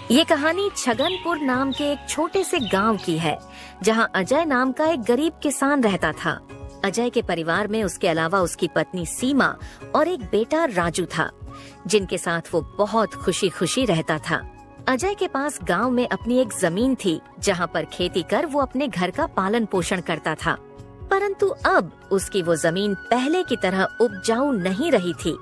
ये कहानी छगनपुर नाम के एक छोटे से गांव की है, जहां अजय नाम का एक गरीब किसान रहता था। अजय के परिवार में उसके अलावा उसकी पत्नी सीमा और एक बेटा राजू था, जिनके साथ वो बहुत खुशी खुशी रहता था। अजय के पास गांव में अपनी एक जमीन थी, जहां पर खेती कर वो अपने घर का पालन पोषण करता था। परंतु अब उसकी वो जमीन पहले की तरह उपजाऊ नहीं रही थी।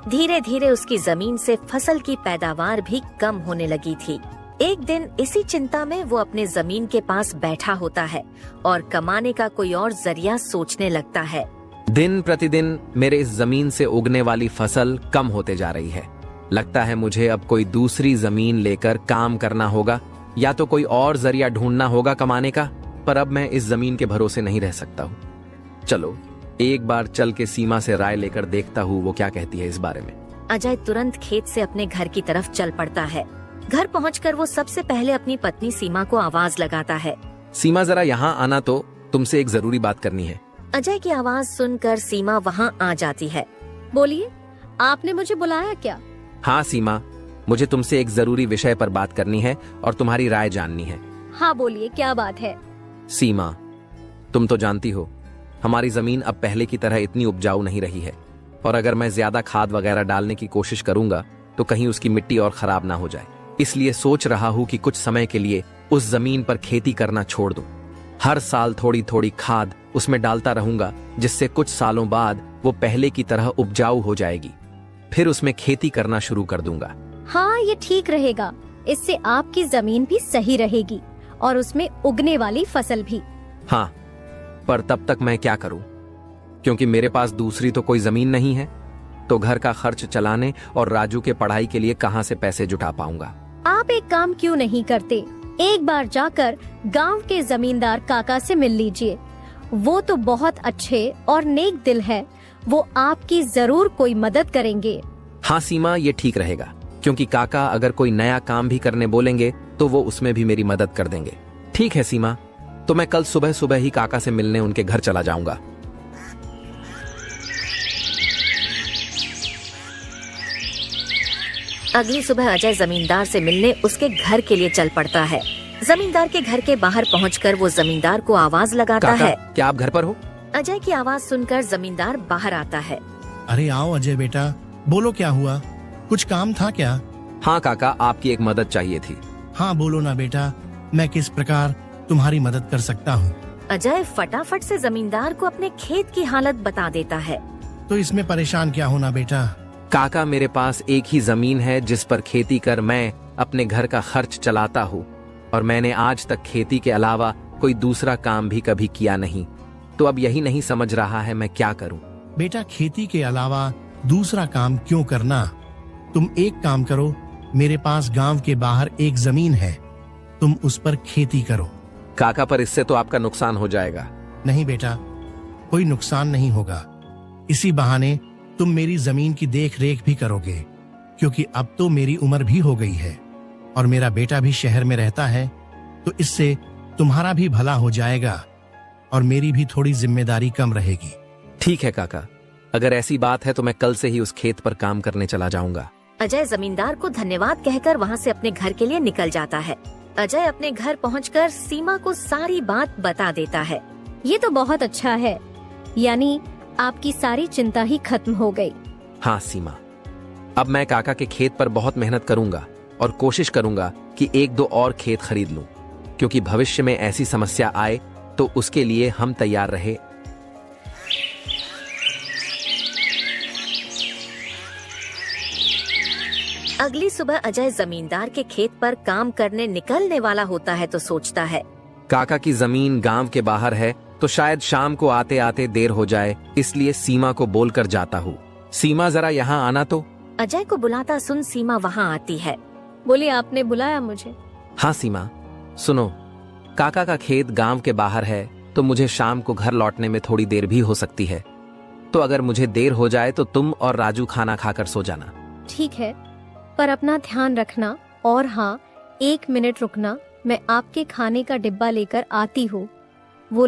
धीरे धीरे उसकी जमीन से फसल की पैदावार भी कम होने लगी थी। एक दिन इसी चिंता में वो अपने जमीन के पास बैठा होता है और कमाने का कोई और जरिया सोचने लगता है। दिन प्रतिदिन मेरे इस जमीन से उगने वाली फसल कम होते जा रही है। लगता है मुझे अब कोई दूसरी जमीन लेकर काम करना होगा, या तो कोई और जरिया ढूंढना होगा कमाने का। पर अब मैं इस जमीन के भरोसे नहीं रह सकता हूँ। चलो एक बार चल के सीमा से राय लेकर देखता हूँ वो क्या कहती है इस बारे में। अजय तुरंत खेत से अपने घर की तरफ चल पड़ता है। घर पहुंचकर वो सबसे पहले अपनी पत्नी सीमा को आवाज लगाता है। सीमा जरा यहाँ आना, तो तुमसे एक जरूरी बात करनी है। अजय की आवाज सुनकर सीमा वहाँ आ जाती है। बोलिए, आपने मुझे बुलाया क्या? हाँ सीमा, मुझे तुमसे एक जरूरी विषय पर बात करनी है और तुम्हारी राय जाननी है। हाँ बोलिए, क्या बात है? सीमा, तुम तो जानती हो हमारी जमीन अब पहले की तरह इतनी उपजाऊ नहीं रही है, और अगर मैं ज्यादा खाद वगैरह डालने की कोशिश करूंगा तो कहीं उसकी मिट्टी और खराब ना हो जाए। इसलिए सोच रहा हूँ कि कुछ समय के लिए उस जमीन पर खेती करना छोड़ दूं। हर साल थोड़ी थोड़ी खाद उसमें डालता रहूंगा, जिससे कुछ सालों बाद वो पहले की तरह उपजाऊ हो जाएगी। फिर उसमें खेती करना शुरू कर दूंगा। हाँ, ये ठीक रहेगा। इससे आपकी जमीन भी सही रहेगी और उसमें उगने वाली फसल भी। हाँ, पर तब तक मैं क्या करूं? क्योंकि मेरे पास दूसरी तो कोई जमीन नहीं है, तो घर का खर्च चलाने और राजू के पढ़ाई के लिए कहां से पैसे जुटा पाऊंगा। आप एक काम क्यों नहीं करते, एक बार जाकर गांव के जमींदार काका से मिल लीजिए। वो तो बहुत अच्छे और नेक दिल है, वो आपकी जरूर कोई मदद करेंगे। हाँ सीमा, ये ठीक रहेगा, क्योंकि काका अगर कोई नया काम भी करने बोलेंगे तो वो उसमें भी मेरी मदद कर देंगे। ठीक है सीमा, तो मैं कल सुबह सुबह ही काका से मिलने उनके घर चला जाऊंगा। अगली सुबह अजय जमींदार से मिलने उसके घर के लिए चल पड़ता है। जमींदार के घर के बाहर पहुंचकर वो जमींदार को आवाज लगाता काका, है। क्या आप घर पर हो? अजय की आवाज सुनकर जमींदार बाहर आता है। अरे आओ अजय बेटा, बोलो क्या हुआ, कुछ काम था क्या? हाँ काका, आपकी एक मदद चाहिए थी। हाँ बोलो ना बेटा, मैं किस प्रकार तुम्हारी मदद कर सकता हूँ? अजय फटाफट से जमींदार को अपने खेत की हालत बता देता है। तो इसमें परेशान क्या होना बेटा? काका, मेरे पास एक ही जमीन है जिस पर खेती कर मैं अपने घर का खर्च चलाता हूँ, और मैंने आज तक खेती के अलावा कोई दूसरा काम भी कभी किया नहीं। तो अब यही नहीं समझ रहा है मैं क्या करूँ। बेटा, खेती के अलावा दूसरा काम क्यों करना? तुम एक काम करो, मेरे पास गांव के बाहर एक जमीन है, तुम उस पर खेती करो। काका, पर इससे तो आपका नुकसान हो जाएगा। नहीं बेटा, कोई नुकसान नहीं होगा। इसी बहाने तुम मेरी जमीन की देख रेख भी करोगे, क्योंकि अब तो मेरी उम्र भी हो गई है और मेरा बेटा भी शहर में रहता है, तो इससे तुम्हारा भी भला हो जाएगा और मेरी भी थोड़ी जिम्मेदारी कम रहेगी। ठीक है काका, अगर ऐसी बात है तो मैं कल से ही उस खेत पर काम करने चला जाऊंगा। अजय जमींदार को धन्यवाद कहकर वहाँ से अपने घर के लिए निकल जाता है। अजय अपने घर पहुंचकर सीमा को सारी बात बता देता है। ये तो बहुत अच्छा है, यानी आपकी सारी चिंता ही खत्म हो गई। हाँ सीमा, अब मैं काका के खेत पर बहुत मेहनत करूंगा और कोशिश करूंगा कि एक दो और खेत खरीद लूं, क्योंकि भविष्य में ऐसी समस्या आए तो उसके लिए हम तैयार रहे। अगली सुबह अजय जमींदार के खेत पर काम करने निकलने वाला होता है तो सोचता है, काका की जमीन गांव के बाहर है, तो शायद शाम को आते आते देर हो जाए, इसलिए सीमा को बोलकर जाता हूँ। सीमा, जरा यहाँ आना तो। अजय को बुलाता सुन सीमा वहाँ आती है। बोलिए, आपने बुलाया मुझे? हाँ सीमा, सुनो, काका का खेत गांव के बाहर है, तो मुझे शाम को घर लौटने में थोड़ी देर भी हो सकती है। तो अगर मुझे देर हो जाए तो तुम और राजू खाना खाकर सो जाना। ठीक है, पर अपना ध्यान रखना। और हाँ, 1 मिनट रुकना, मैं आपके खाने का डिब्बा लेकर आती हूँ। वो